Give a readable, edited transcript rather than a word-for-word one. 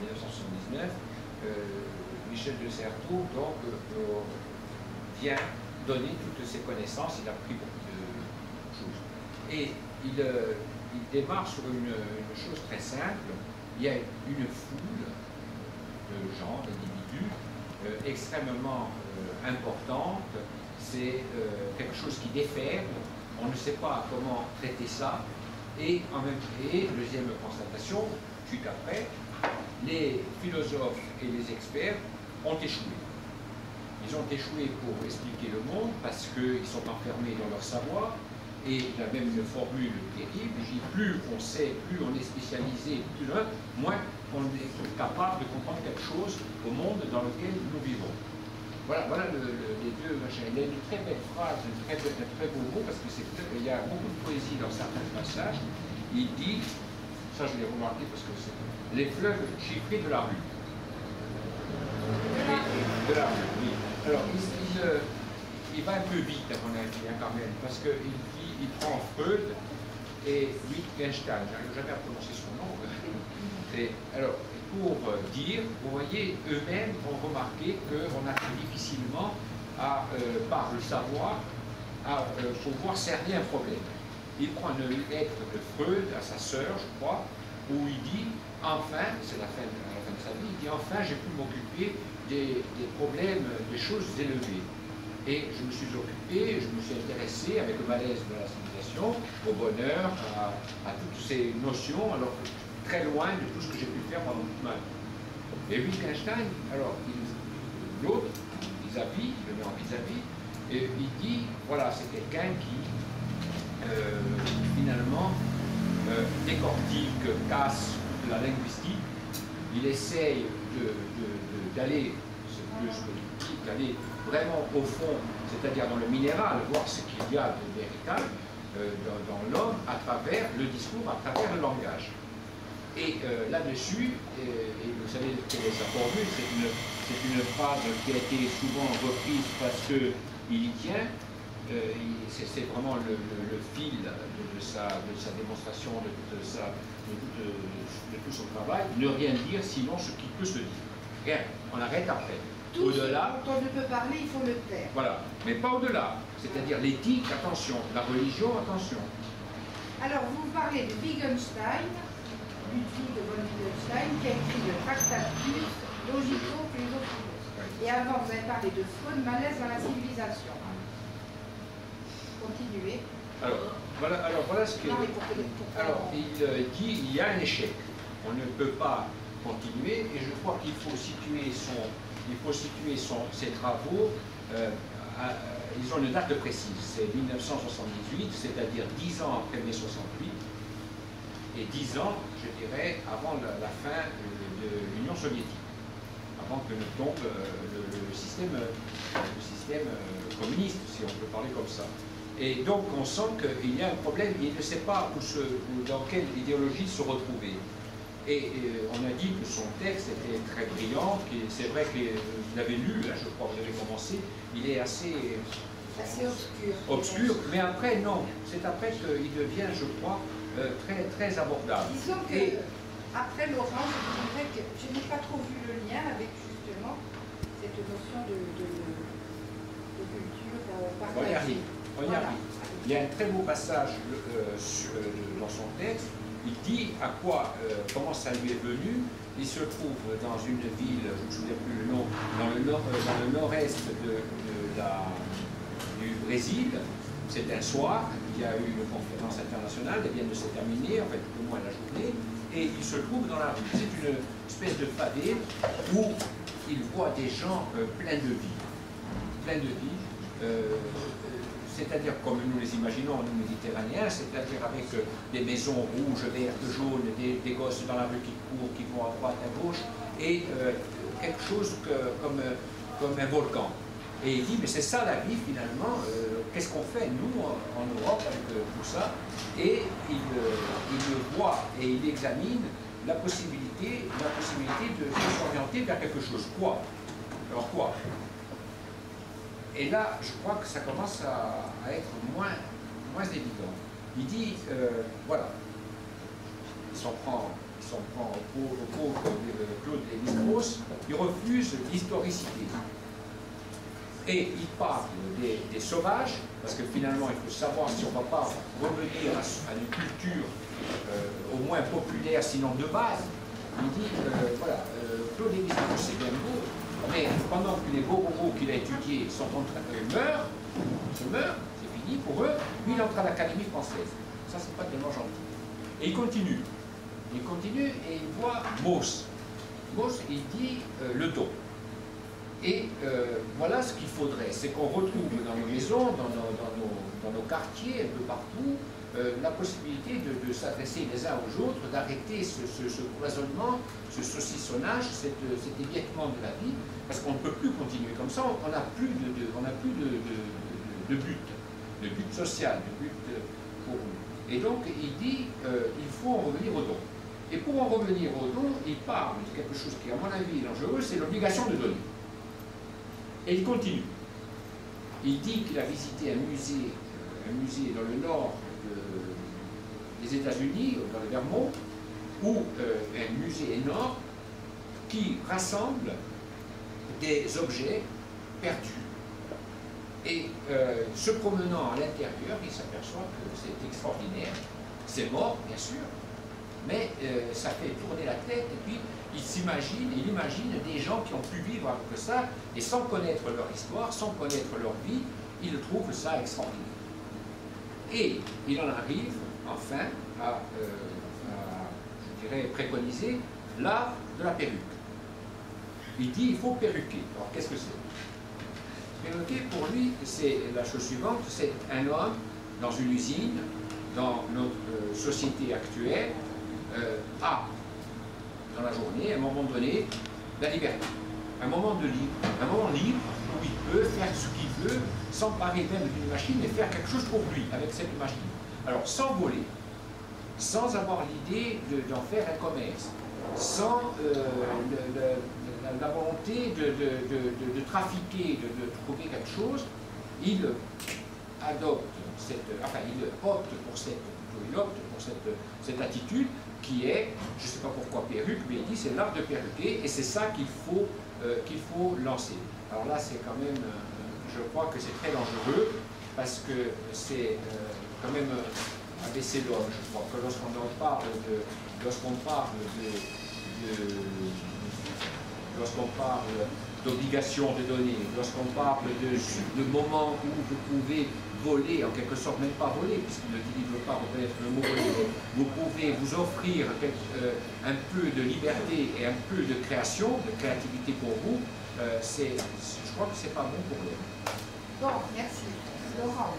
1979, Michel de Certeau donc, vient donner toutes ses connaissances, il a pris beaucoup de choses. Et il démarre sur une chose très simple, il y a une foule de gens, d'individus, extrêmement importante, c'est quelque chose qui déferle, on ne sait pas comment traiter ça, et deuxième constatation, tout après, les philosophes et les experts ont échoué. Ils ont échoué pour expliquer le monde parce qu'ils sont enfermés dans leur savoir, et il y a même une formule terrible, je dis plus on sait, plus on est spécialisé, plus moins on est capable de comprendre quelque chose au monde dans lequel nous vivons. Voilà les deux machins. Il y a une très belle phrase, un très beau mot, parce qu'il y a beaucoup de poésie dans certains passages. Il dit, ça je l'ai remarqué parce que c'est les fleuves chiffrés de la rue. De la rue, oui. Alors, il va un peu vite, à mon avis, hein, quand même, parce qu'il prend Freud et Wittgenstein, j'arrive jamais à prononcer son nom. Et, alors, pour dire, vous voyez, eux-mêmes ont remarqué qu'on arrive difficilement par le savoir, à pouvoir cerner un problème. Il prend une lettre de Freud à sa sœur, je crois, où il dit, enfin, c'est à la fin de sa vie, il dit, enfin, j'ai pu m'occuper des problèmes, des choses élevées. Et je me suis occupé, je me suis intéressé avec le malaise de la civilisation, au bonheur, à toutes ces notions, alors que très loin de tout ce que j'ai pu faire pendant toute ma vie. Et Wittgenstein, alors, l'autre, vis-à-vis, il le met en vis-à-vis, et il dit, voilà, c'est quelqu'un qui, finalement, décortique, casse de la linguistique, il essaye d'aller, c'est plus politique, d'aller vraiment au fond, c'est-à-dire dans le minéral, voir ce qu'il y a de véritable dans l'homme à travers le discours, à travers le langage. Et là-dessus, et vous savez quelle est sa formule, c'est une phrase qui a été souvent reprise parce qu'il y tient, c'est vraiment le fil de sa démonstration, de tout son travail, ne rien dire sinon ce qui peut se dire. Rien, on arrête après. Au-delà, quand on ne peut parler, il faut le taire. Voilà, mais pas au-delà. C'est-à-dire l'éthique, attention. La religion, attention. Alors, vous parlez de Wittgenstein, Ludwig von Wittgenstein, qui a écrit le Tractatus Logico-Philosophicus. Et avant, vous avez parlé de Freud, malaise dans la civilisation. Continuez. Alors voilà ce que... Alors, il dit il y a un échec. On ne peut pas continuer, et je crois qu'il faut situer ses travaux, ils ont une date précise, c'est 1978, c'est-à-dire 10 ans après mai 68, et 10 ans, je dirais, avant la fin de l'Union soviétique, avant que ne tombe le système communiste, si on peut parler comme ça. Et donc on sent qu'il y a un problème, il ne sait pas dans quelle idéologie se retrouver. Et on a dit que son texte était très brillant, c'est vrai que vous l'avez lu, hein, je crois que vous avez commencé, il est assez obscur, mais après non, c'est après qu'il devient, je crois, très, très abordable. Disons que, après Laurent, je dirais que je n'ai pas trop vu le lien avec justement cette notion de culture partagée. On y arrive. Il y a un très beau passage dans son texte. Il dit comment ça lui est venu. Il se trouve dans une ville, je ne me souviens plus le nom, dans le nord-est du Brésil. C'est un soir, il y a eu une conférence internationale, elle vient de se terminer, en fait, au moins la journée, et il se trouve dans la rue. C'est une espèce de favela où il voit des gens pleins de vie. C'est-à-dire comme nous les imaginons, nous méditerranéens, c'est-à-dire avec des maisons rouges, vertes, jaunes, des gosses dans la rue qui courent, qui vont à droite, à gauche, et quelque chose comme un volcan. Et il dit, mais c'est ça la vie finalement, qu'est-ce qu'on fait nous en Europe avec tout ça? Et il le voit et il examine la possibilité de s'orienter vers quelque chose. Quoi? Alors quoi? Et là, je crois que ça commence à être moins évident. Il dit, voilà, il s'en prend au pauvre Claude refuse l'historicité. Et il parle des sauvages, parce que finalement il faut savoir si on ne va pas revenir à une culture au moins populaire, sinon de base. Il dit, voilà, Claude Lévi-Strauss c'est bien beau, mais pendant que les Bobos qu'il a étudiés sont en train de meurent, c'est fini pour eux, lui il entre à l'Académie française. Ça c'est pas tellement gentil. Et il continue et il voit Mauss. Mauss il dit le don. Et voilà ce qu'il faudrait, c'est qu'on retrouve dans nos maisons, dans nos quartiers, un peu partout, la possibilité de s'adresser les uns aux autres, d'arrêter ce cloisonnement, ce saucissonnage, cet éviettement de la vie, parce qu'on ne peut plus continuer comme ça, on n'a plus de but social, de but pour nous. Et donc il dit, il faut en revenir au don. Et pour en revenir au don, il parle de quelque chose qui, à mon avis, est dangereux, c'est l'obligation de donner. Et il continue. Il dit qu'il a visité un musée dans le nord des États-Unis, dans le Vermont, où un musée énorme qui rassemble des objets perdus. Et se promenant à l'intérieur, il s'aperçoit que c'est extraordinaire. C'est mort, bien sûr, mais ça fait tourner la tête, et puis il imagine des gens qui ont pu vivre avec ça, et sans connaître leur histoire, sans connaître leur vie, il trouve ça extraordinaire. Et il en arrive, enfin, à je dirais, préconiser l'art de la perruque. Il dit, il faut perruquer. Alors, qu'est-ce que c'est? Perruquer, pour lui, c'est la chose suivante, c'est un homme dans une usine, dans notre société actuelle, a, dans la journée, à un moment donné, la liberté. Un moment libre où il peut faire ce qu'il veut, s'emparer même d'une machine et faire quelque chose pour lui avec cette machine. Alors, sans voler, sans avoir l'idée d'en faire un commerce, sans la volonté de trafiquer, de trouver quelque chose, il adopte il opte pour cette attitude qui est, je ne sais pas pourquoi perruque, mais il dit c'est l'art de perruquer et c'est ça qu'il faut lancer. Alors là c'est quand même, je crois que c'est très dangereux parce que c'est quand même abaisser l'homme. Je crois que lorsqu'on parle d'obligation de donner, lorsqu'on parle de moments où vous pouvez voler, en quelque sorte, même pas voler, puisqu'il ne veut pas reconnaître le mot voler, vous pouvez vous offrir un peu de liberté et un peu de création, de créativité pour vous, je crois que c'est pas bon pour l'homme. Bon, merci. Laurent.